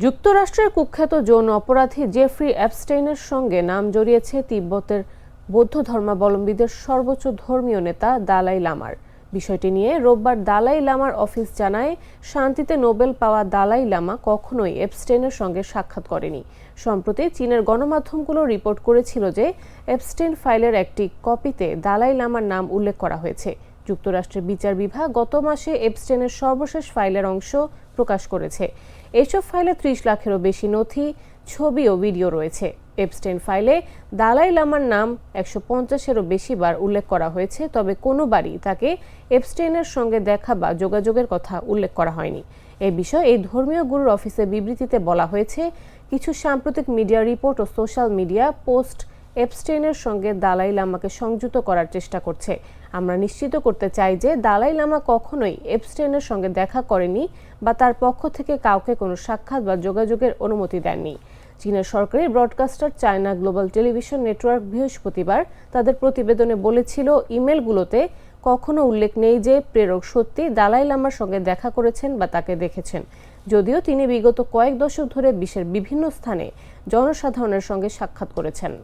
যুক্তরাষ্ট্রের কুখ্যাত যৌন অপরাধী জেফ্রি অ্যাপস্টেইনের সঙ্গে নাম জড়িয়েছে তিব্বতের বৌদ্ধ ধর্মাবলম্বীদের সর্বোচ্চ ধর্মীয় নেতা দালাই লামার। বিষয়টি নিয়ে রোববার দালাই লামার অফিস জানায়, শান্তিতে নোবেল পাওয়া দালাই লামা কখনোই এপস্টেইনের সঙ্গে সাক্ষাৎ করেনি। সম্প্রতি চীনের গণমাধ্যমগুলো রিপোর্ট করেছিল যে এপস্টেইন ফাইলের একটি কপিতে দালাই লামার নাম উল্লেখ করা হয়েছে। যুক্তরাষ্ট্রের বিচার বিভাগ গত মাসে এপস্টেইনের সর্বশেষ ফাইলের অংশ প্রকাশ করেছে। এসব ফাইলে ৩০ লাখেরও বেশি নথি, ছবি ও ভিডিও রয়েছে। এপস্টেইন ফাইলে দালাই লামার নাম ১৫০-এরও বেশি বার উল্লেখ করা হয়েছে, তবে কোনোবারই তাকে এপস্টেইনের সঙ্গে দেখা বা যোগাযোগের কথা উল্লেখ করা হয়নি। এই বিষয়ে এই ধর্মীয় গুরুর অফিসের বিবৃতিতে বলা হয়েছে, কিছু সাম্প্রতিক মিডিয়া রিপোর্ট ও সোশ্যাল মিডিয়া পোস্ট এপস্টেইনের সঙ্গে দালাই লামাকে সংযুক্ত করার চেষ্টা করছে। আমরা নিশ্চিত করতে চাই যে দালাই লামা কখনোই এপস্টেইনের সঙ্গে দেখা করেনি বা তার পক্ষ থেকে কাউকে কোনো সাক্ষাৎ বা যোগাযোগের অনুমতি দেননি। চীনের সরকারি broadcaster China global television network বৃহস্পতিবার তাদের প্রতিবেদনে বলেছিল, ইমেলগুলোতে কখনো উল্লেখ নেই যে প্রেরক সত্যি দালাই লামার সঙ্গে দেখা করেছেন বা তাকে দেখেছেন, যদিও তিনি বিগত কয়েক দশক ধরে বিশ্বের বিভিন্ন স্থানে জনসাধারণের সঙ্গে সাক্ষাৎ করেছেন।